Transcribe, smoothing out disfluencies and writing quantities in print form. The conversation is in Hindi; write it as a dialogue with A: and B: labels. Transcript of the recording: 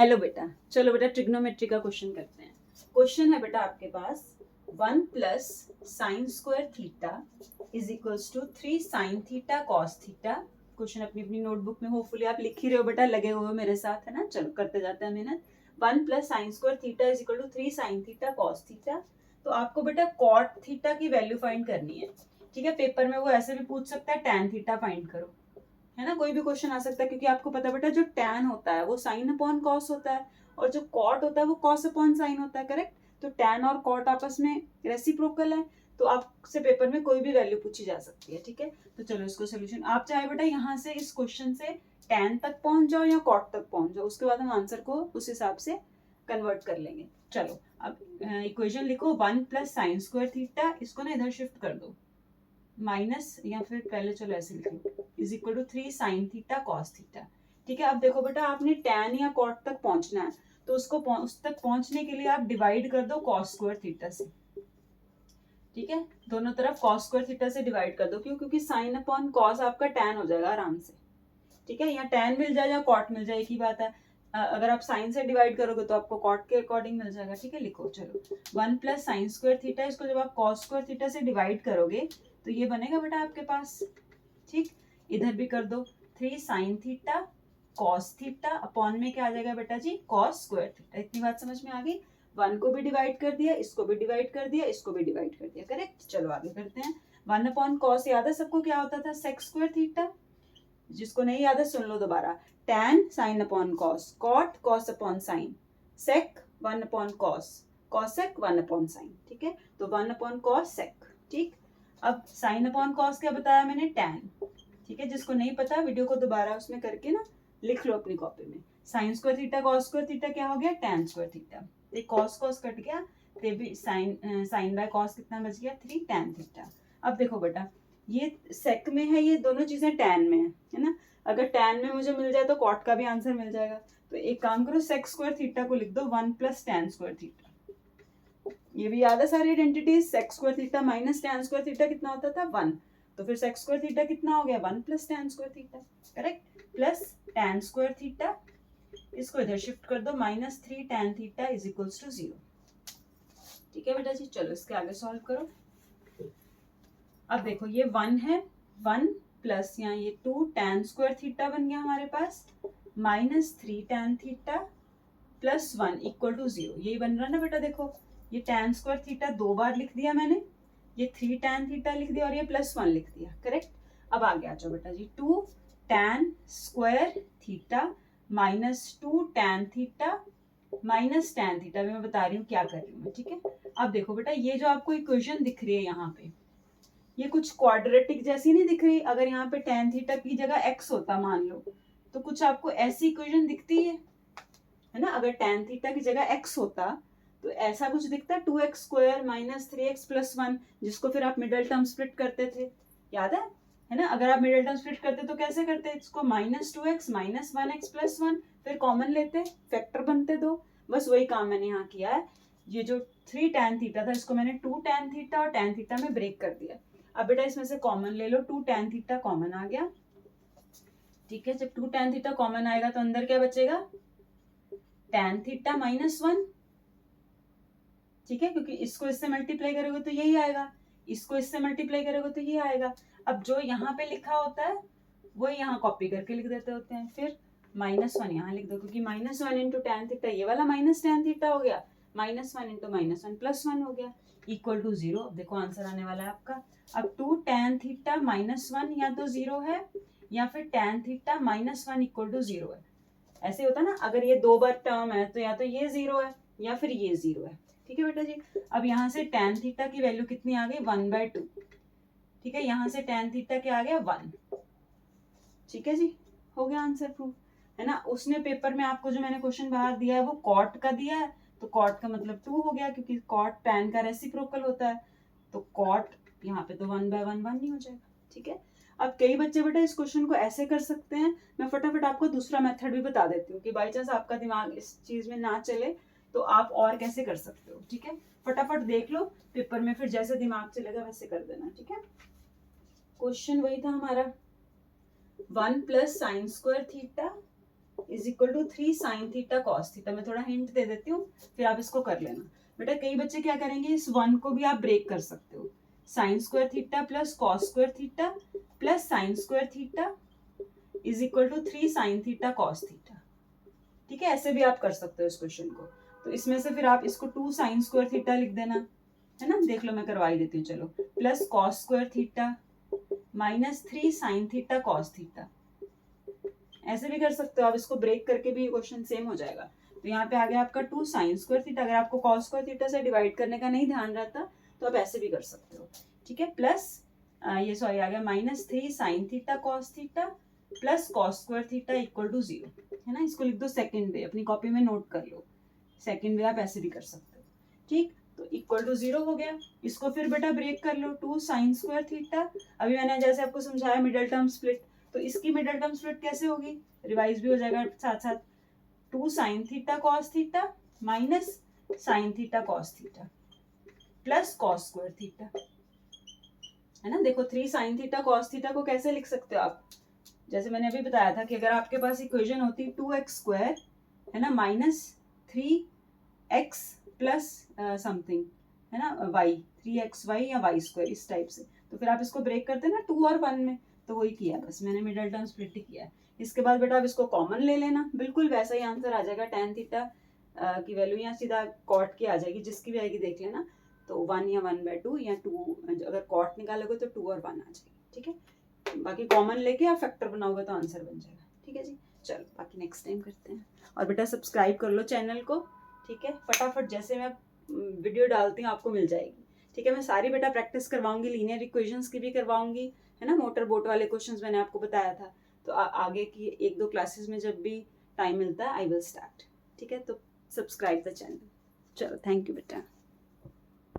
A: हेलो बेटा, चलो बेटा ट्रिग्नोमेट्री का क्वेश्चन करते हैं। क्वेश्चन है बेटा आपके पास 1 plus sine square theta is equals to 3 sine theta cos theta. Question अपनी अपनी नोटबुक में होपफुली आप लिख ही रहे हो बेटा, लगे हुए हो मेरे साथ, है ना। चलो करते जाते हैं मेहनत। 1 plus sine square theta is equal to 3 sine theta cos theta. तो आपको बेटा कॉट थीटा की वैल्यू फाइंड करनी है, ठीक है। पेपर में वो ऐसे भी पूछ सकता है टैन थीटा फाइंड करो, है ना। कोई भी क्वेश्चन आ सकता है, क्योंकि आपको पता बेटा जो टैन होता है वो साइन अपॉन कॉस होता है और जो कॉट होता है वो कॉस अपॉन साइन होता है, करेक्ट। तो टैन और कॉट आपस में रेसिप्रोकल है, तो आपसे पेपर में कोई भी वैल्यू पूछी जा सकती है, ठीक है। तो चलो इसको सोल्यूशन, आप चाहे बेटा यहाँ से इस क्वेश्चन से टैन तक पहुंच जाओ या कॉट तक पहुंच जाओ, उसके बाद हम आंसर को उस हिसाब से कन्वर्ट कर लेंगे। चलो अब इक्वेशन लिखो 1 प्लस साइन स्क्वायर थीटा, इसको ना इधर शिफ्ट कर दो माइनस, या फिर पहले चलो ऐसे लिख लो, is equal to 3 sine theta cos theta, ठीक है। अब देखो बेटा आपने टैन या कॉट तक पहुंचना है, तो उसको उस तक पहुंचने के लिए आप डिवाइड कर दो कॉस स्क्वायर थीटा से, ठीक है। दोनों तरफ कॉस स्क्वायर थीटा से डिवाइड कर दो, क्यों? क्योंकि साइन अपॉन कॉस आपका टैन हो जाएगा आराम से, ठीक है। या टैन मिल जाए या कॉट मिल जाए, एक ही बात है। अगर आप साइन से डिवाइड करोगे तो आपको कॉट के अकॉर्डिंग मिल जाएगा, ठीक है। लिखो चलो 1 प्लस साइन स्क्वायर थीटा, इसको जब आप कॉस स्क्वायर थीटा से डिवाइड करोगे तो ये बनेगा बेटा आपके पास, ठीक। इधर भी कर दो 3 sine theta cos theta, upon में क्या आ जाएगा बेटा जी, कॉस स्क्वायर थीटा। इतनी बात समझ में आ गई। 1 को भी डिवाइड कर दिया, इसको भी डिवाइड कर दिया, इसको भी डिवाइड कर दिया, करेक्ट। चलो आगे करते हैं। 1 अपॉन कॉस याद है सबको, क्या होता था, सेक स्क्वायर थीटा। जिसको नहीं याद है सुन लो दोबारा। Tan sine upon cos, cot cos upon sine, sec 1 upon cos, cosec 1 upon sine, ठीक है। तो 1 अपॉन कॉस सेक, ठीक। अब साइन अपॉन कॉस क्या बताया मैंने, टैन, ठीक है। जिसको नहीं पता वीडियो को दोबारा उसमें करके ना लिख लो अपनी कॉपी में। Sign square theta cos square theta क्या हो गया, टैन स्क्वायर थीटा। एक कॉस कॉस कट गया, ते भी साइन बाय कॉस कितना बच गया, 3 टैन थीटा। अब देखो बेटा ये सेक में है, ये दोनों चीजें टैन में है ना। अगर टैन में मुझे मिल जाए तो कॉट का भी आंसर मिल जाएगा। तो एक काम करो, सेक स्क्वायर थीटा को लिख दो 1 प्लस टैन स्क्वायर थीटा। ये भी याद है सारी identities. Sec square theta minus tan square theta कितना होता था, 1। तो फिर सेक स्क्वायर थीटा कितना हो गया, 1 plus tan square theta, correct. Plus tan square theta, इसको इधर शिफ्ट कर दो, minus 3 tan theta is equals to 0, ठीक है बेटा जी। चलो इसके आगे सॉल्व करो। अब देखो ये 1 है, 1 प्लस यहाँ ये 2 टैन स्क्वायर थीटा बन गया हमारे पास, minus 3 tan theta plus 1 equal to 0। यही बन रहा है ना बेटा, देखो ये टैन स्क्वायर थीटा 2 बार लिख दिया मैंने, ये 3 टैन थीटा लिख दिया और ये प्लस 1 लिख दिया, करेक्ट। अब आगे आ जाओ बेटा जी, 2 tan square theta minus 2 tan theta minus tan theta. मैं बता रही हूँ क्या कर रही हूँ, ठीक है। अब देखो बेटा ये जो आपको इक्वेशन दिख रही है यहाँ पे, ये कुछ क्वाड्रेटिक जैसी नहीं दिख रही। अगर यहाँ पे tan थीटा की जगह x होता मान लो, तो कुछ आपको ऐसी इक्वेशन दिखती है ना। अगर tan थीटा की जगह x होता तो ऐसा कुछ दिखता है, 2x square minus 3x plus 1, जिसको फिर आप मिडिल टर्म स्प्लिट करते थे, याद है ना। अगर आप मिडिल टर्म स्प्लिट करते तो कैसे करते, इसको minus 2x minus 1x plus 1, फिर कॉमन लेते, फैक्टर बनते दो। बस वही काम मैंने यहाँ किया है। ये जो 3 tan थीटा था इसको मैंने 2 tan थीटा और tan थीटा में ब्रेक कर दिया। अब बेटा इसमें से कॉमन ले लो, 2 tan थीटा कॉमन आ गया, ठीक है। जब 2 tan थीटा कॉमन आएगा तो अंदर क्या बचेगा, tan थीटा माइनस 1, ठीक है। क्योंकि इसको इससे मल्टीप्लाई करोगे तो यही आएगा, इसको इससे मल्टीप्लाई करोगे तो ये आएगा। अब जो यहाँ पे लिखा होता है वो यहाँ कॉपी करके लिख देते होते हैं, फिर माइनस 1 यहाँ लिख दो, क्योंकि माइनस 1 इंटू टैन थीटा ये वाला माइनस टैन थीटा हो गया, माइनस 1 इंटू माइनस 1 प्लस 1 हो गया, इक्वल टू 0। देखो आंसर आने वाला है आपका। अब 2 tan थीटा माइनस 1 या तो 0 है, या फिर tan theta minus 1 equal to 0 है। ऐसे होता ना, अगर ये 2 बार टर्म है तो या तो ये 0 है या फिर ये 0 है, ठीक है बेटा जी। अब यहाँ से tan थीटा की वैल्यू कितनी आ गई, 1/2, ठीक है। यहाँ से tan थीटा क्या आ गया, 1, ठीक है जी। हो गया आंसर प्रूफ, है ना। उसने पेपर में आपको जो मैंने क्वेश्चन बाहर दिया है वो कॉट का दिया है, तो कॉट का मतलब 2 हो गया, क्योंकि कॉट टैन का रेसिप्रोकल होता है। तो कॉट यहाँ पे तो 1/1 1 ही हो जाएगा, ठीक है। अब कई बच्चे बेटा इस क्वेश्चन को ऐसे कर सकते हैं, मैं फटाफट आपको दूसरा मेथड भी बता देती हूँ कि बाई चांस आपका दिमाग इस चीज में ना चले तो आप और कैसे कर सकते हो, ठीक है। फटाफट देख लो पेपर में, फिर जैसे दिमाग चलेगा वैसे कर देना, ठीक है। क्वेश्चन वही था हमारा, 1 plus sine square theta is equal to 3 sine theta cos theta. मैं थोड़ा हिंट दे देती हूँ, फिर आप इसको कर लेना। बेटा कई बच्चे क्या करेंगे, इस 1 को भी आप ब्रेक कर सकते हो, sine square theta plus cos square theta plus sine square theta is equal to 3 sine theta cos theta. ठीक है, ऐसे भी आप कर सकते हो इस क्वेश्चन को। तो इसमें से फिर आप इसको 2 साइन स्क्वायर थीटा लिख देना, है ना, देख लो मैं करवा ही देती हूँ, चलो, plus cos square theta minus 3 sine theta cos theta. ऐसे भी कर सकते हो आप, इसको ब्रेक करके भी क्वेश्चन सेम हो जाएगा। तो यहाँ पे आ गया आपका 2 साइन स्क्वायर थीटा। अगर आपको कॉस स्क्वायर थीटा से डिवाइड करने का नहीं ध्यान रहता तो आप ऐसे भी कर सकते हो। ठीक है, प्लस ये सॉरी आ गया minus 3 sine theta cos theta plus cos square theta equal to 0, है ना। इसको लिख दो सेकेंड वे, अपनी कॉपी में नोट कर लो, सेकेंड वे आप ऐसे भी कर सकते हो। ठीक, तो इक्वल टू 0 हो गया। इसको फिर बेटा ब्रेक कर लो, 2 साइन स्क्वायर थीटा। अभी मैंने जैसे आपको समझाया मिडल टर्म स्प्लिट, तो इसकी मिडल टर्म स्प्लिट कैसे होगी, रिवाइज भी हो जाएगा साथ साथ। 2 sign theta cos theta minus sign theta cos theta plus cos square theta, है ना। देखो 3 साइन थीटा कॉस थीटा को कैसे लिख सकते हो आप, जैसे मैंने अभी बताया था कि अगर आपके पास इक्वेशन होती 2x स्क्वायर, है ना, माइनस 3x प्लस समथिंग, है ना, y, 3xy या y स्क्वायर, इस टाइप से, तो फिर आप इसको ब्रेक करते हैं ना 2 और 1 में, तो वही किया, बस मैंने मिडल टर्म स्प्लिट ही किया है। इसके बाद बेटा आप इसको कॉमन ले लेना, बिल्कुल वैसा ही आंसर आ जाएगा। tan थीटा की वैल्यू यहाँ सीधा कॉट की आ जाएगी, जिसकी भी आएगी देख लेना। तो 1 या 1/2 या 2, अगर कॉट निकालोगे तो 2 और 1 आ जाएगी। ठीक है, बाकी कॉमन लेके आप फैक्टर बनाओगे तो आंसर बन जाएगा। ठीक है जी, चलो बाकी नेक्स्ट टाइम करते हैं। और बेटा सब्सक्राइब कर लो चैनल को, ठीक है, फटाफट जैसे मैं वीडियो डालती हूँ आपको मिल जाएगी। ठीक है, मैं सारी बेटा प्रैक्टिस करवाऊंगी, लीनियर इक्वेशंस की भी करवाऊंगी, है ना, मोटर बोट वाले क्वेश्चंस मैंने आपको बताया था। तो आगे की 1-2 क्लासेस में जब भी टाइम मिलता है आई विल स्टार्ट। ठीक है, तो सब्सक्राइब द चैनल। चलो, थैंक यू बेटा।